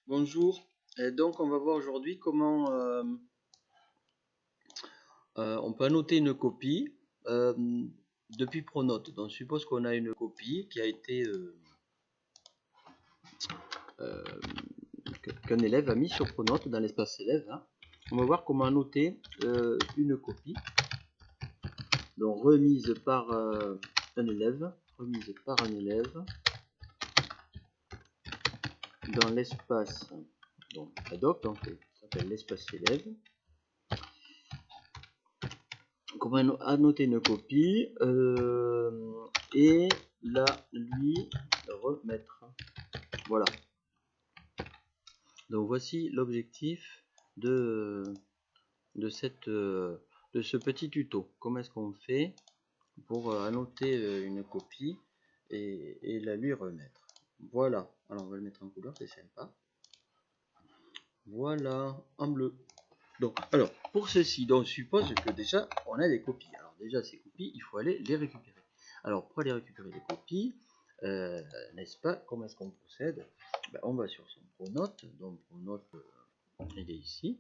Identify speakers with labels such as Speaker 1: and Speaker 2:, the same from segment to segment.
Speaker 1: Bonjour. Donc on va voir aujourd'hui comment on peut annoter une copie depuis Pronote. Donc je suppose qu'on a une copie qui a été euh, qu'un élève a mis sur Pronote dans l'espace élève. Hein. On va voir comment annoter une copie. Donc remise par un élève, dans l'espace Adobe, donc ça s'appelle l'espace élève. Comment annoter une copie et la lui remettre. Voilà. Donc voici l'objectif de ce petit tuto. Comment est-ce qu'on fait pour annoter une copie et la lui remettre. Voilà. Alors on va le mettre en couleur, c'est sympa. Voilà, en bleu. Donc, alors, pour ceci, donc, je suppose que déjà, on a des copies. Alors, déjà, ces copies, il faut aller les récupérer. Alors, pour aller récupérer les copies, n'est-ce pas, comment est-ce qu'on procède? On va sur son Pronote. Donc, Pronote, il est ici.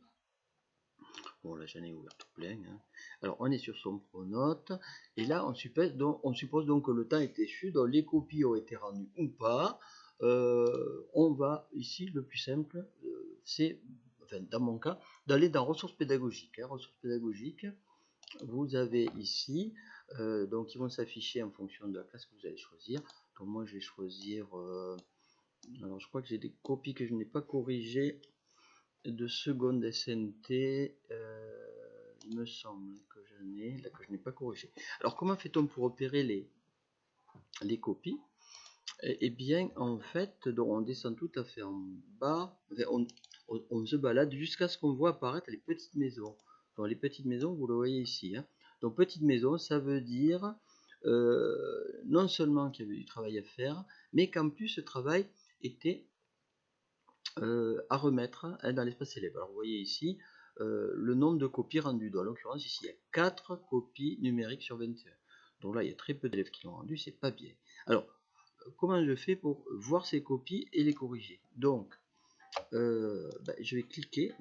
Speaker 1: Bon, là, j'en ai ouvert tout plein. Hein. Alors, on est sur son Pronote. Et là, on suppose donc que le temps est échu, donc les copies ont été rendues ou pas. On va, ici, le plus simple, c'est, enfin, dans mon cas, d'aller dans ressources pédagogiques. Hein. Ressources pédagogiques, vous avez ici, donc ils vont s'afficher en fonction de la classe que vous allez choisir. Donc moi, je vais choisir, alors je crois que j'ai des copies que je n'ai pas corrigées de seconde SNT, il me semble que j'en ai, là que je n'ai pas corrigé. Alors comment fait-on pour opérer les copies? Eh bien, en fait, donc on descend tout à fait en bas, on se balade jusqu'à ce qu'on voit apparaître les petites maisons. Donc les petites maisons, vous le voyez ici. Hein. Donc petite maison, ça veut dire non seulement qu'il y avait du travail à faire, mais qu'en plus ce travail était à remettre hein, dans l'espace élève. Alors vous voyez ici le nombre de copies rendues. Donc, en l'occurrence, ici, il y a 4 copies numériques sur 21. Donc là, il y a très peu d'élèves qui l'ont rendu, c'est pas bien. Alors, comment je fais pour voir ces copies et les corriger? Donc, je vais cliquer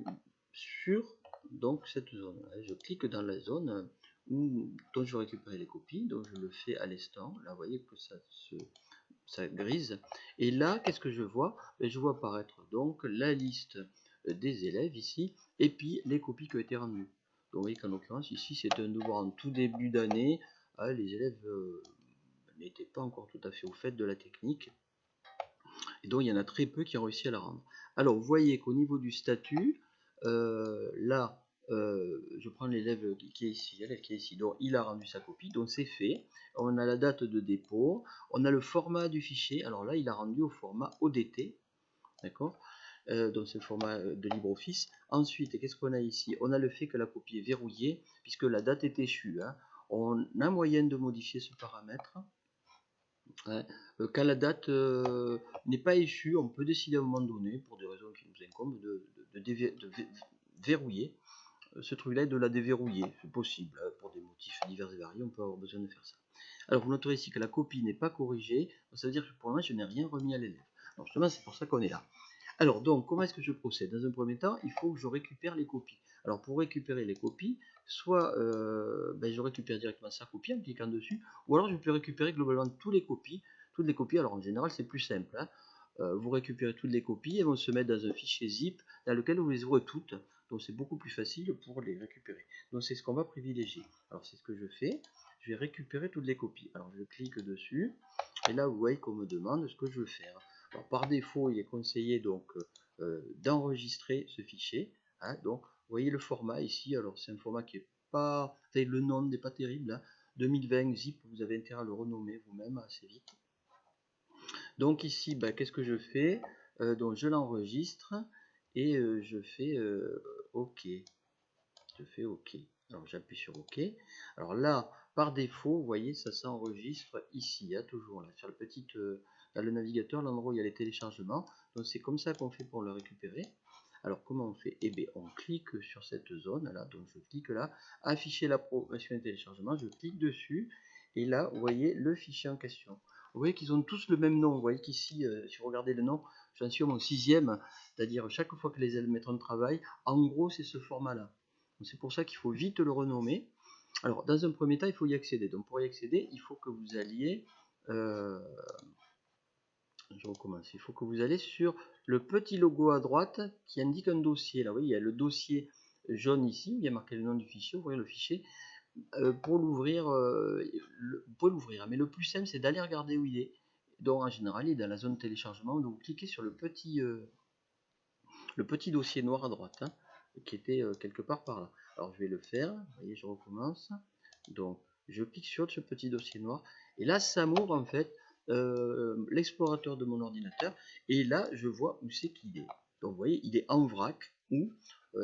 Speaker 1: sur donc, cette zone. Je clique dans la zone dont je vais récupérer les copies. Donc, je le fais à l'instant. Là, vous voyez que ça grise. Et là, qu'est-ce que je vois? Je vois apparaître donc la liste des élèves ici et puis les copies qui ont été rendues. Donc, vous voyez qu'en l'occurrence, ici, c'est un devoir en tout début d'année. Les élèves n'étaient pas encore tout à fait au fait de la technique. Et donc, il y en a très peu qui ont réussi à la rendre. Alors, vous voyez qu'au niveau du statut, là, je prends l'élève qui est ici, l'élève qui est ici, donc il a rendu sa copie, donc c'est fait. On a la date de dépôt, on a le format du fichier, alors là, il a rendu au format ODT, d'accord? Donc c'est le format de LibreOffice. Ensuite, qu'est-ce qu'on a ici? On a le fait que la copie est verrouillée, puisque la date est échue. Hein. On a moyen de modifier ce paramètre. Hein. Quand la date n'est pas échue, on peut décider à un moment donné, pour des raisons qui nous incombent, de verrouiller ce truc-là et de la déverrouiller. C'est possible, hein, pour des motifs divers et variés, on peut avoir besoin de faire ça. Alors vous noterez ici que la copie n'est pas corrigée, ça veut dire que pour moi je n'ai rien remis à l'élève. Alors justement c'est pour ça qu'on est là. Alors donc comment est-ce que je procède? Dans un premier temps, il faut que je récupère les copies. Alors pour récupérer les copies, soit je récupère directement sa copie en cliquant dessus, ou alors je peux récupérer globalement toutes les copies. Alors en général c'est plus simple. Hein. Vous récupérez toutes les copies, elles vont se mettre dans un fichier zip dans lequel vous les ouvrez toutes. Donc c'est beaucoup plus facile pour les récupérer. Donc c'est ce qu'on va privilégier. Alors c'est ce que je fais. Je vais récupérer toutes les copies. Alors je clique dessus. Et là vous voyez qu'on me demande ce que je veux faire. Alors, par défaut, il est conseillé donc d'enregistrer ce fichier. Hein, donc, vous voyez le format ici. Alors, c'est un format qui est pas, le nom n'est pas terrible. Hein, 2020 zip, vous avez intérêt à le renommer vous-même assez vite. Donc ici, qu'est-ce que je fais? Donc je l'enregistre et je fais OK. Je fais OK. Alors j'appuie sur OK. Alors là, par défaut, vous voyez, ça s'enregistre ici, hein, toujours là, sur le petit, dans le navigateur, l'endroit où il y a les téléchargements. Donc c'est comme ça qu'on fait pour le récupérer. Alors comment on fait? Eh bien, on clique sur cette zone là, donc je clique là, afficher la progression des téléchargements, je clique dessus, et là, vous voyez le fichier en question. Vous voyez qu'ils ont tous le même nom. Vous voyez qu'ici, si vous regardez le nom, j'en suis à mon 6e, c'est-à-dire chaque fois que les élèves mettent un travail, en gros c'est ce format-là. C'est pour ça qu'il faut vite le renommer. Alors dans un premier temps, il faut y accéder. Donc pour y accéder, il faut que vous alliez, je recommence, il faut que vous alliez sur le petit logo à droite qui indique un dossier. Là, vous voyez, il y a le dossier jaune ici, où il y a marqué le nom du fichier, ouvrir le fichier. Pour l'ouvrir, vous pouvez l'ouvrir, mais le plus simple c'est d'aller regarder où il est. Donc en général il est dans la zone téléchargement, donc vous cliquez sur le petit dossier noir à droite, hein, qui était quelque part par là. Alors je vais le faire, vous voyez, je recommence. Donc je clique sur ce petit dossier noir, et là ça m'ouvre en fait l'explorateur de mon ordinateur, et là je vois où c'est qu'il est. Donc vous voyez, il est en vrac, ou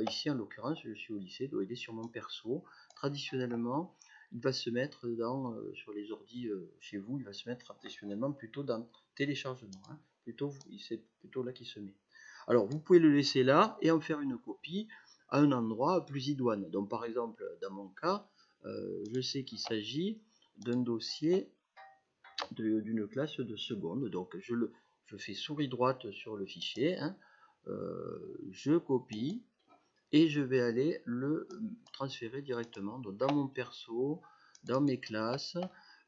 Speaker 1: ici en l'occurrence je suis au lycée, donc il est sur mon perso. Traditionnellement il va se mettre dans, sur les ordis chez vous, il va se mettre traditionnellement plutôt dans téléchargement, hein. C'est plutôt là qu'il se met. Alors vous pouvez le laisser là et en faire une copie à un endroit plus idoine. Donc par exemple dans mon cas, je sais qu'il s'agit d'un dossier d'une classe de seconde. Donc je fais souris droite sur le fichier, hein, je copie et je vais aller le transférer directement donc dans mon perso, dans mes classes.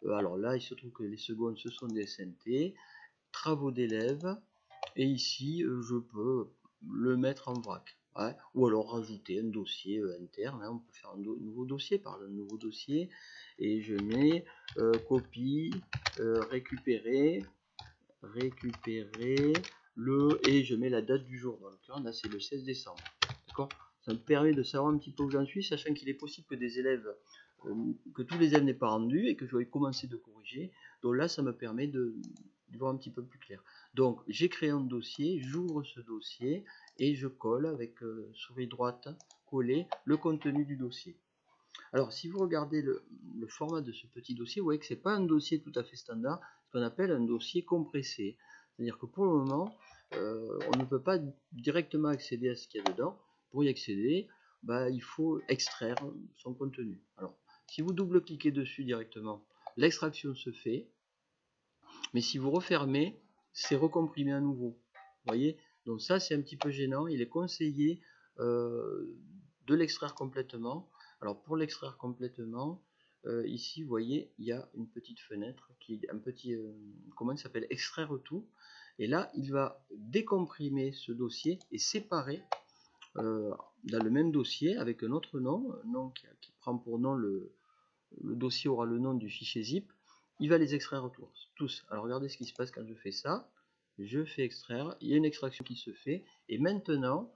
Speaker 1: Alors là il se trouve que les secondes ce sont des SNT, travaux d'élèves, et ici je peux le mettre en vrac, hein, ou alors rajouter un dossier interne, hein. On peut faire un nouveau dossier par un nouveau dossier, et je mets copie, récupérer et je mets la date du jour. Dans le cas là c'est le 16 décembre, d'accord. Ça me permet de savoir un petit peu où j'en suis, sachant qu'il est possible que des élèves que tous les élèves n'aient pas rendu et que je vais commencer de corriger. Donc là ça me permet de voir un petit peu plus clair. Donc j'ai créé un dossier, j'ouvre ce dossier et je colle avec souris droite, coller le contenu du dossier. Alors si vous regardez le format de ce petit dossier, vous voyez que ce n'est pas un dossier tout à fait standard, ce qu'on appelle un dossier compressé. C'est-à-dire que pour le moment, on ne peut pas directement accéder à ce qu'il y a dedans. Pour y accéder, il faut extraire son contenu. Alors si vous double-cliquez dessus directement, l'extraction se fait. Mais si vous refermez, c'est recomprimé à nouveau. Vous voyez? Donc ça c'est un petit peu gênant. Il est conseillé de l'extraire complètement. Alors pour l'extraire complètement, ici vous voyez il y a une petite fenêtre qui un petit comment il s'appelle, extraire tout. Et là il va décomprimer ce dossier et séparer dans le même dossier avec un autre nom, qui prend pour nom le dossier aura le nom du fichier zip. Il va les extraire tous. Alors regardez ce qui se passe quand je fais ça. Je fais extraire, il y a une extraction qui se fait, et maintenant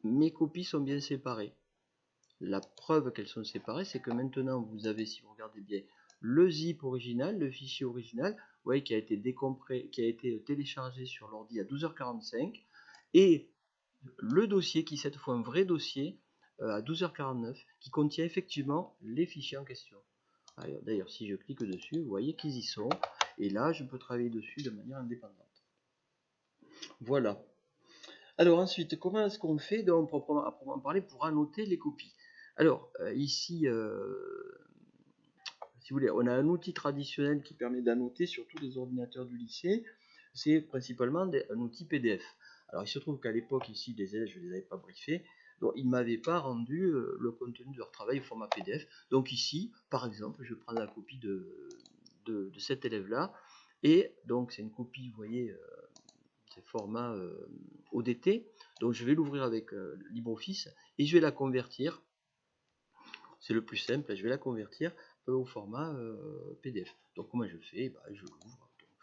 Speaker 1: mes copies sont bien séparées. La preuve qu'elles sont séparées, c'est que maintenant vous avez, si vous regardez bien, le zip original, le fichier original, vous voyez, qui a été qui a été téléchargé sur l'ordi à 12h45, et le dossier qui est cette fois un vrai dossier à 12h49, qui contient effectivement les fichiers en question. D'ailleurs, si je clique dessus, vous voyez qu'ils y sont, et là je peux travailler dessus de manière indépendante. Voilà. Alors ensuite, comment est-ce qu'on fait, donc, proprement parler, pour annoter les copies? Alors ici, si vous voulez, on a un outil traditionnel qui permet d'annoter sur tous les ordinateurs du lycée. C'est principalement un outil PDF. Alors il se trouve qu'à l'époque ici, les élèves, je ne les avais pas briefés, donc ils ne m'avaient pas rendu le contenu de leur travail au format PDF. Donc ici, par exemple, je prends la copie de cet élève-là, et donc c'est une copie, vous voyez, c'est format ODT. Donc je vais l'ouvrir avec LibreOffice et je vais la convertir. C'est le plus simple, je vais la convertir au format PDF. Donc comment je fais? Je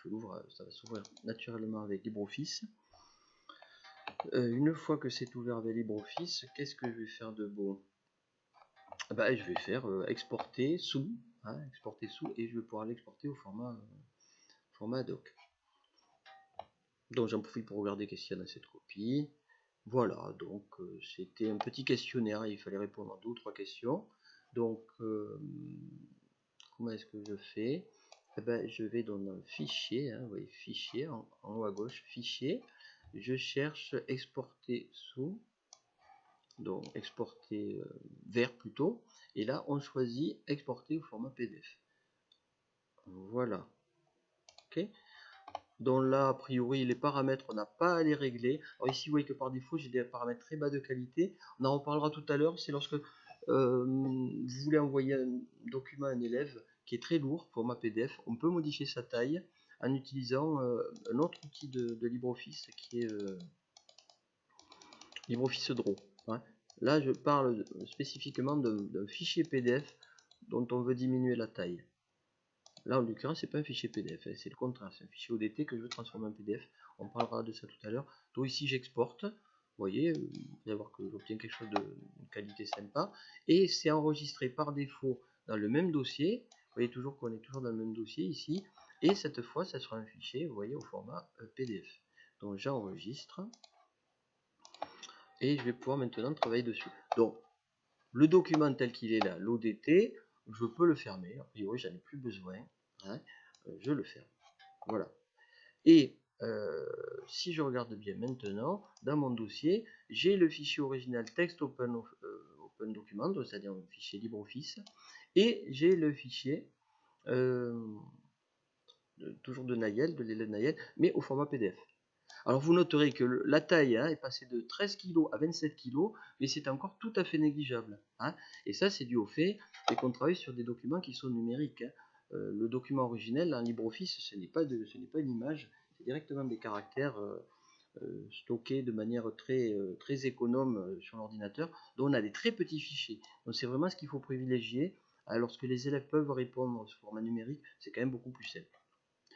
Speaker 1: l'ouvre, ça va s'ouvrir naturellement avec LibreOffice. Une fois que c'est ouvert avec LibreOffice, qu'est-ce que je vais faire de beau? Je vais faire exporter sous, hein, exporter sous, et je vais pouvoir l'exporter au format doc. Donc j'en profite pour regarder qu'est-ce qu'il y a dans cette copie. Voilà, donc c'était un petit questionnaire, il fallait répondre à 2 ou 3 questions. Donc comment est-ce que je fais? Je vais dans le fichier, hein, vous voyez, fichier en haut à gauche, fichier, je cherche exporter sous, donc exporter vers plutôt, et là on choisit exporter au format PDF. Voilà, ok. dont là, a priori, les paramètres, on n'a pas à les régler. Alors ici, vous voyez que par défaut, j'ai des paramètres très bas de qualité. On en reparlera tout à l'heure. C'est lorsque vous voulez envoyer un document à un élève qui est très lourd, format PDF. On peut modifier sa taille en utilisant un autre outil de LibreOffice qui est LibreOffice Draw. Hein. Là, je parle spécifiquement d'un fichier PDF dont on veut diminuer la taille. Là, en l'occurrence, c'est pas un fichier PDF, c'est le contraire, c'est un fichier ODT que je veux transformer en PDF. On parlera de ça tout à l'heure. Donc ici, j'exporte. Vous voyez, vous allez voir que j'obtiens quelque chose de qualité sympa. Et c'est enregistré par défaut dans le même dossier. Vous voyez toujours qu'on est toujours dans le même dossier ici. Et cette fois, ça sera un fichier, vous voyez, au format PDF. Donc j'enregistre. Et je vais pouvoir maintenant travailler dessus. Donc, le document tel qu'il est là, l'ODT, je peux le fermer. A priori, j'en ai plus besoin. Hein, je le ferme. Voilà. Et si je regarde bien maintenant, dans mon dossier, j'ai le fichier original texte open document, c'est-à-dire un fichier LibreOffice, et j'ai le fichier toujours de Nayel, de l'élève Nayel, mais au format PDF. Alors vous noterez que la taille est passée de 13 kg à 27 kg, mais c'est encore tout à fait négligeable. Hein. Et ça, c'est dû au fait qu'on travaille sur des documents qui sont numériques. Hein. Le document originel en LibreOffice, ce n'est pas une image, c'est directement des caractères stockés de manière très économe sur l'ordinateur. Donc on a des très petits fichiers. Donc c'est vraiment ce qu'il faut privilégier. Lorsque les élèves peuvent répondre sous format numérique, c'est quand même beaucoup plus simple.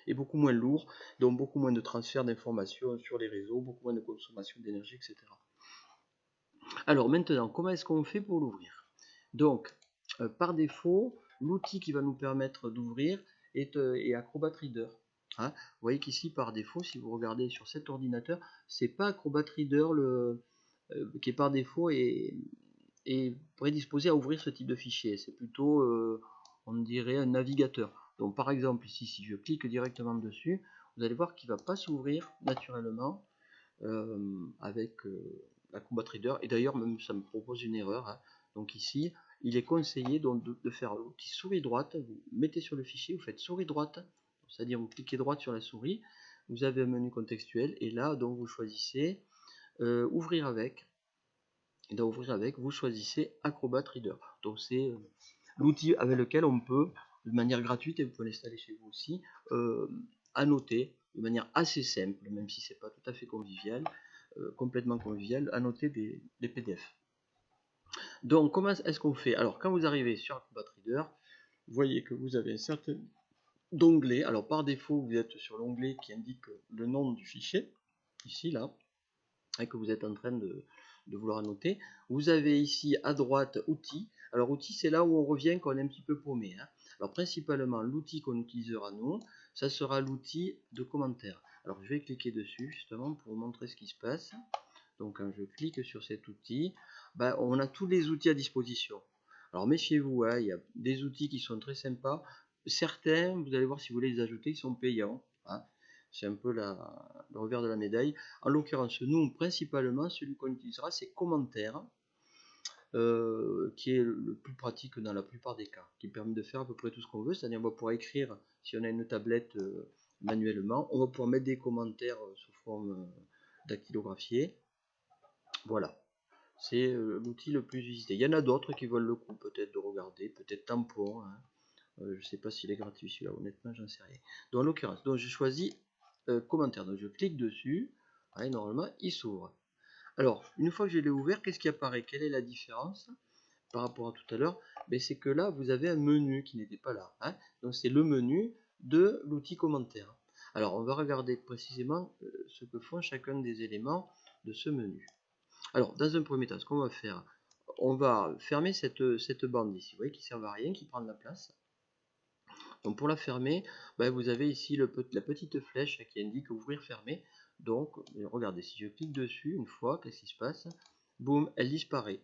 Speaker 1: Et beaucoup moins lourd, donc beaucoup moins de transfert d'informations sur les réseaux, beaucoup moins de consommation d'énergie, etc. Alors maintenant, comment est-ce qu'on fait pour l'ouvrir? Donc, par défaut, l'outil qui va nous permettre d'ouvrir est Acrobat Reader. Hein, vous voyez qu'ici, par défaut, si vous regardez sur cet ordinateur, c'est pas Acrobat Reader qui est par défaut et prédisposé à ouvrir ce type de fichier. C'est plutôt, on dirait, un navigateur. Donc par exemple ici, si je clique directement dessus, vous allez voir qu'il ne va pas s'ouvrir naturellement avec Acrobat Reader. Et d'ailleurs, même ça me propose une erreur. Hein. Donc ici, il est conseillé donc, de faire l'outil souris droite. Vous mettez sur le fichier, vous faites souris droite, c'est-à-dire vous cliquez droite sur la souris. Vous avez un menu contextuel et là, donc vous choisissez ouvrir avec. Et dans ouvrir avec, vous choisissez Acrobat Reader. Donc c'est l'outil avec lequel on peut, de manière gratuite, et vous pouvez l'installer chez vous aussi, annoter de manière assez simple, même si c'est pas tout à fait convivial, complètement convivial, annoter des PDF. Donc comment est-ce qu'on fait? Alors quand vous arrivez sur Acrobat Reader, vous voyez que vous avez un certain d'onglets. Alors par défaut, vous êtes sur l'onglet qui indique le nom du fichier, ici là, et que vous êtes en train de vouloir annoter. Vous avez ici à droite outils. Alors outils, c'est là où on revient quand on est un petit peu paumé. Hein. Alors principalement l'outil qu'on utilisera nous, ça sera l'outil de commentaires. Alors je vais cliquer dessus justement pour vous montrer ce qui se passe. Donc quand je clique sur cet outil, on a tous les outils à disposition. Alors méfiez-vous, hein, il y a des outils qui sont très sympas. Certains, vous allez voir si vous voulez les ajouter, ils sont payants. Hein. C'est un peu le revers de la médaille. En l'occurrence, nous, principalement, celui qu'on utilisera, c'est commentaires, qui est le plus pratique dans la plupart des cas, qui permet de faire à peu près tout ce qu'on veut. C'est-à-dire, on va pouvoir écrire, si on a une tablette manuellement, on va pouvoir mettre des commentaires sous forme dactylographiée. Voilà. C'est l'outil le plus utilisé. Il y en a d'autres qui valent le coup, peut-être de regarder, peut-être Tampon. Hein. Je ne sais pas s'il est gratuit celui-là, honnêtement, j'en sais rien. Donc, en l'occurrence, donc, je choisis commentaire. Donc, je clique dessus. Et normalement, il s'ouvre. Alors, une fois que je l'ai ouvert, qu'est-ce qui apparaît? Quelle est la différence par rapport à tout à l'heure? C'est que là, vous avez un menu qui n'était pas là. Hein. Donc, c'est le menu de l'outil commentaire. Alors, on va regarder précisément ce que font chacun des éléments de ce menu. Alors, dans un premier temps, ce qu'on va faire, on va fermer cette bande ici, vous voyez, qui ne sert à rien, qui prend de la place. Donc, pour la fermer, vous avez ici la petite flèche qui indique ouvrir, fermer. Donc, regardez, si je clique dessus une fois, qu'est-ce qui se passe? Boum, elle disparaît.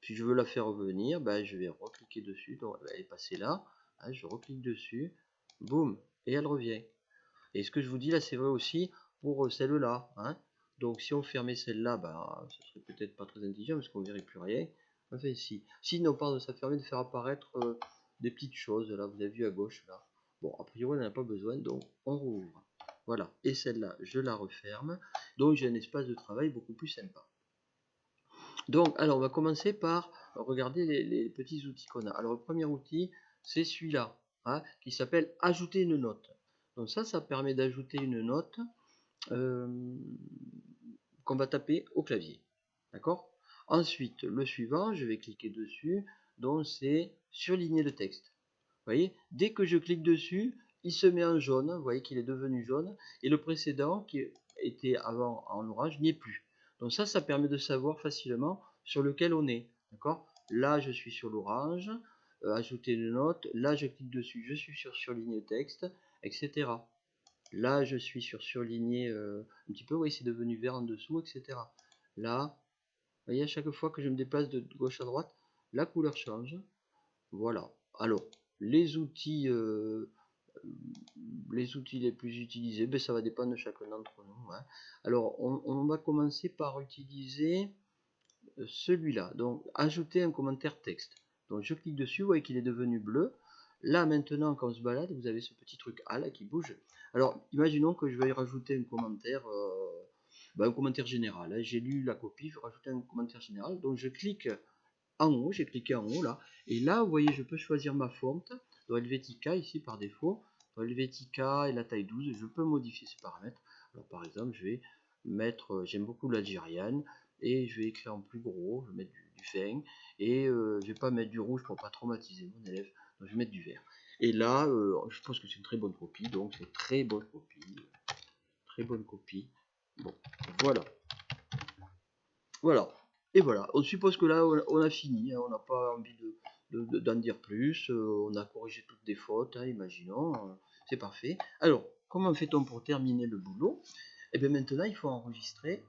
Speaker 1: Si je veux la faire revenir, je vais recliquer dessus. Donc, elle est passée là. Hein, je reclique dessus. Boum, et elle revient. Et ce que je vous dis là, c'est vrai aussi pour celle-là. Hein. Donc si on fermait celle-là, ce serait peut-être pas très intelligent parce qu'on ne verrait plus rien. Enfin ici. Sinon, pardon, ça permet de faire apparaître des petites choses. Là, vous avez vu à gauche là. Bon, a priori, on n'en a pas besoin, donc on rouvre. Voilà, et celle-là, je la referme. Donc j'ai un espace de travail beaucoup plus sympa. Donc, alors on va commencer par regarder les petits outils qu'on a. Alors le premier outil, c'est celui-là, hein, qui s'appelle ajouter une note. Donc ça permet d'ajouter une note euh, qu'on va taper au clavier. D'accord? Ensuite, le suivant, je vais cliquer dessus, donc c'est surligner le texte. Vous voyez, dès que je clique dessus, il se met en jaune, vous voyez qu'il est devenu jaune, et le précédent, qui était avant en orange, n'y est plus. Donc ça permet de savoir facilement sur lequel on est. D'accord? Là, je suis sur l'orange, ajouter une note, là, je clique dessus, je suis sur surligner texte, etc. Là, je suis sur surligner un petit peu, oui, c'est devenu vert en dessous, etc. Là, vous voyez, à chaque fois que je me déplace de gauche à droite, la couleur change. Voilà. Alors, les outils, les plus utilisés, ben, ça va dépendre de chacun d'entre nous. Hein. Alors, on va commencer par utiliser celui-là. Donc, ajouter un commentaire texte. Donc, je clique dessus, vous voyez qu'il est devenu bleu. Là, maintenant, quand on se balade, vous avez ce petit truc A là qui bouge. Alors, imaginons que je veuille rajouter un commentaire général. Hein. J'ai lu la copie, je vais rajouter un commentaire général. Donc, je clique en haut, j'ai cliqué en haut là, et là vous voyez je peux choisir ma fonte, dans Helvetica ici par défaut, dans Helvetica et la taille 12, je peux modifier ces paramètres. Alors par exemple je vais mettre, j'aime beaucoup l'algérienne, et je vais écrire en plus gros, je vais mettre du fin, et je vais pas mettre du rouge pour pas traumatiser mon élève, donc je vais mettre du vert. Et là, je pense que c'est une très bonne copie, donc c'est très bonne copie, très bonne copie. Bon, voilà. Voilà. Et voilà. On suppose que là, on a fini. Hein, on n'a pas envie d'en dire plus. On a corrigé toutes les fautes, hein, imaginons. C'est parfait. Alors, comment fait-on pour terminer le boulot? Et bien maintenant, il faut enregistrer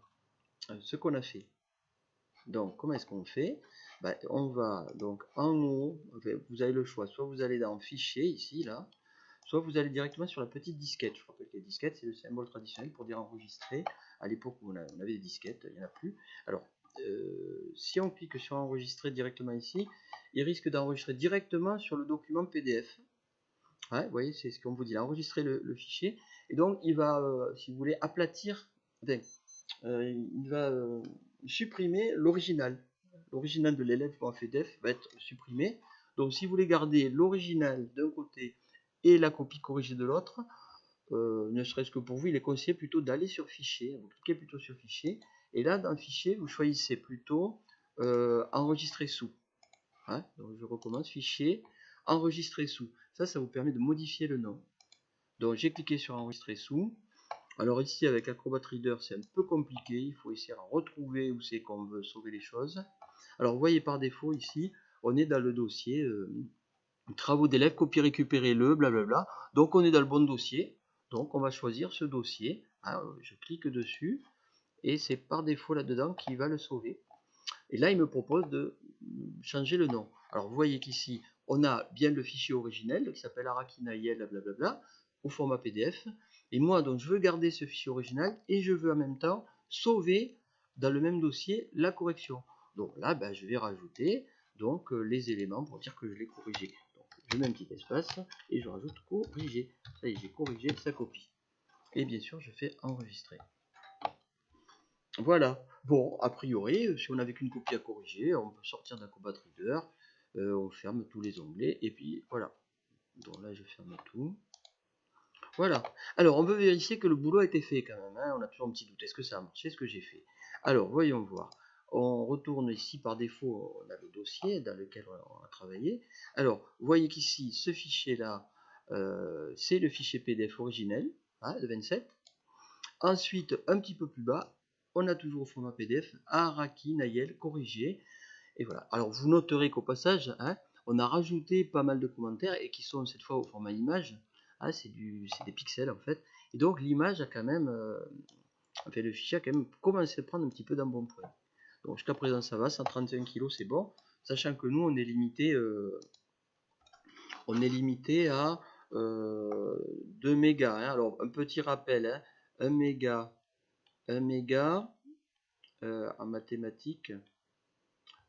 Speaker 1: ce qu'on a fait. Donc, comment est-ce qu'on fait? Ben, on va donc en haut. Enfin, vous avez le choix. Soit vous allez dans Fichier, ici, là. Soit vous allez directement sur la petite disquette. Je rappelle que les disquettes, c'est le symbole traditionnel pour dire enregistrer. À l'époque où on avait des disquettes, il n'y en a plus. Alors, si on clique sur enregistrer directement ici, il risque d'enregistrer directement sur le document PDF. Ouais, vous voyez, c'est ce qu'on vous dit, enregistrer le fichier. Et donc, il va, si vous voulez, aplatir, enfin, il va supprimer l'original. L'original de l'élève en PDF va être supprimé. Donc, si vous voulez garder l'original d'un côté et la copie corrigée de l'autre, ne serait-ce que pour vous, il est conseillé plutôt d'aller sur Fichier. Vous cliquez plutôt sur Fichier. Et là, dans Fichier, vous choisissez plutôt Enregistrer sous. Hein, donc je recommence, Fichier, Enregistrer sous. Ça vous permet de modifier le nom. Donc j'ai cliqué sur Enregistrer sous. Alors ici, avec Acrobat Reader, c'est un peu compliqué. Il faut essayer de retrouver où c'est qu'on veut sauver les choses. Alors vous voyez par défaut ici, on est dans le dossier travaux d'élèves, copier, récupérer le, blablabla. Donc on est dans le bon dossier. Donc on va choisir ce dossier. Hein, je clique dessus et c'est par défaut là-dedans qui va le sauver. Et là, il me propose de changer le nom. Alors vous voyez qu'ici, on a bien le fichier originel qui s'appelle Arakinayel, blablabla, au format PDF. Et moi, donc, je veux garder ce fichier original et je veux en même temps sauver dans le même dossier la correction. Donc là, ben, je vais rajouter donc, les éléments pour dire que je l'ai corrigé. Donc, je mets un petit espace et je rajoute corriger. Ça y est, j'ai corrigé sa copie. Et bien sûr, je fais enregistrer. Voilà. Bon, a priori, si on n'avait qu'une copie à corriger, on peut sortir d'Acrobat Reader, on ferme tous les onglets, et puis voilà. Donc là, je ferme tout. Voilà. Alors, on veut vérifier que le boulot a été fait quand même. Hein. On a toujours un petit doute. Est-ce que ça a marché, ce que j'ai fait? Alors, voyons voir. On retourne ici par défaut, on a le dossier dans lequel on a travaillé. Alors, vous voyez qu'ici, ce fichier-là, c'est le fichier PDF originel, hein, de 27. Ensuite, un petit peu plus bas, on a toujours au format PDF Araki Nayel corrigé. Et voilà. Alors vous noterez qu'au passage, hein, on a rajouté pas mal de commentaires et qui sont cette fois au format image. Hein, c'est des pixels en fait. Et donc l'image a quand même, enfin le fichier a quand même commencé à prendre un petit peu d'embonpoint. Donc jusqu'à présent ça va, 131 kg c'est bon. Sachant que nous on est limité à 2 mégas. Hein. Alors un petit rappel, hein, 1 méga en mathématiques,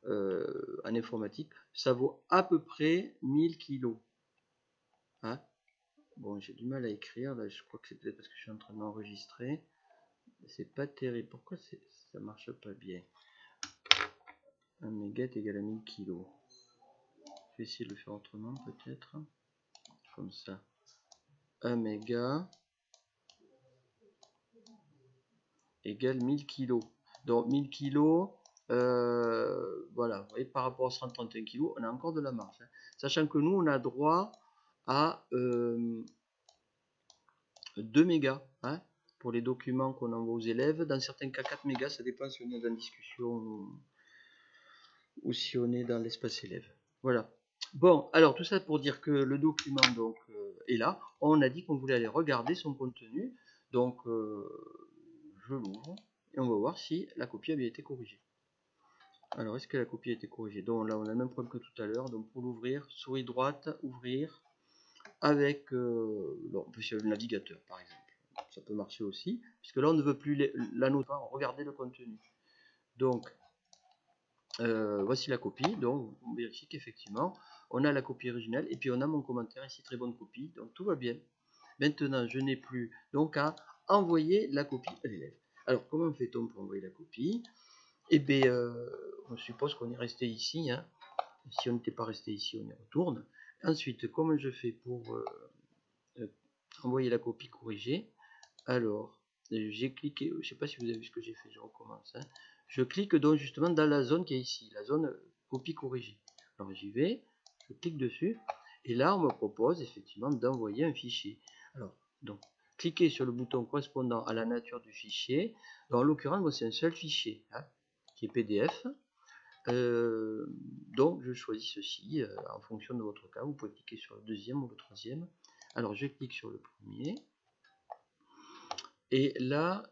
Speaker 1: en informatique, ça vaut à peu près 1000 kg. Hein. Bon, j'ai du mal à écrire, là, je crois que c'est peut-être parce que je suis en train d'enregistrer. C'est pas terrible. Pourquoi ça marche pas bien? 1 méga est égal à 1000 kg. Je vais essayer de le faire autrement, peut-être. Comme ça. 1 méga égale 1000 kg. Donc 1000 kg, voilà, vous voyez, par rapport à 131 kg, on a encore de la marge. Hein. Sachant que nous, on a droit à 2 mégas hein, pour les documents qu'on envoie aux élèves. Dans certains cas, 4 mégas, ça dépend si on est dans la discussion ou si on est dans l'espace élève. Voilà. Bon, alors tout ça pour dire que le document donc est là. On a dit qu'on voulait aller regarder son contenu. Donc, je l'ouvre et on va voir si la copie a bien été corrigée. Alors, est-ce que la copie a été corrigée? Donc là, on a le même problème que tout à l'heure. Donc, pour l'ouvrir, souris droite, ouvrir avec le navigateur, par exemple. Ça peut marcher aussi, puisque là, on ne veut plus la note, regarder le contenu. Donc, voici la copie. Donc, on vérifie qu'effectivement, on a la copie originale et puis on a mon commentaire ici, très bonne copie. Donc, tout va bien. Maintenant, je n'ai plus donc à envoyer la copie à l'élève. Alors, comment fait-on pour envoyer la copie? Eh bien, on suppose qu'on est resté ici. Hein. Si on n'était pas resté ici, on y retourne. Ensuite, comment je fais pour envoyer la copie corrigée? Alors, j'ai cliqué, je ne sais pas si vous avez vu ce que j'ai fait, je recommence. Hein. Je clique donc justement dans la zone qui est ici, la zone copie corrigée. Alors j'y vais, je clique dessus, et là on me propose effectivement d'envoyer un fichier. Alors, donc, cliquez sur le bouton correspondant à la nature du fichier. En l'occurrence, c'est un seul fichier, hein, qui est PDF. Donc je choisis ceci en fonction de votre cas. Vous pouvez cliquer sur le deuxième ou le troisième. Alors je clique sur le premier. Et là,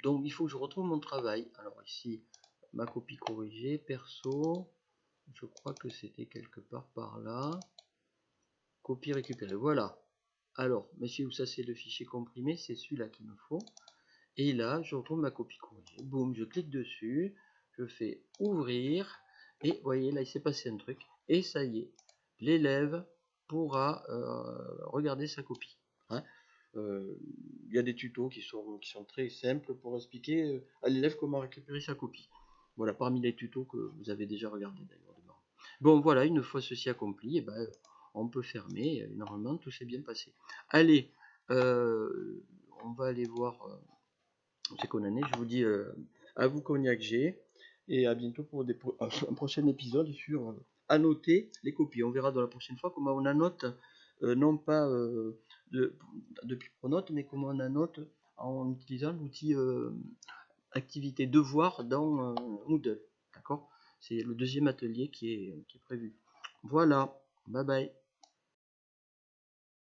Speaker 1: donc il faut que je retrouve mon travail. Alors ici, ma copie corrigée, perso, je crois que c'était quelque part par là. Copie récupérée, voilà. Alors, messieurs, ça c'est le fichier comprimé, c'est celui-là qu'il me faut. Et là, je retrouve ma copie corrigée. Boum, je clique dessus, je fais ouvrir. Et vous voyez, là il s'est passé un truc. Et ça y est, l'élève pourra regarder sa copie. Hein. Il y a des tutos qui sont très simples pour expliquer à l'élève comment récupérer sa copie. Voilà, parmi les tutos que vous avez déjà regardé d'ailleurs. Bon, voilà, une fois ceci accompli, eh ben, on peut fermer. Normalement, tout s'est bien passé. Allez, on va aller voir ce qu'on en est. Je vous dis à vous Cognac G et à bientôt pour un prochain épisode sur annoter les copies. On verra dans la prochaine fois comment on annote, non pas depuis Pronote, mais comment on annote en utilisant l'outil activité devoir dans Moodle. D'accord? C'est le deuxième atelier qui est prévu. Voilà, bye bye.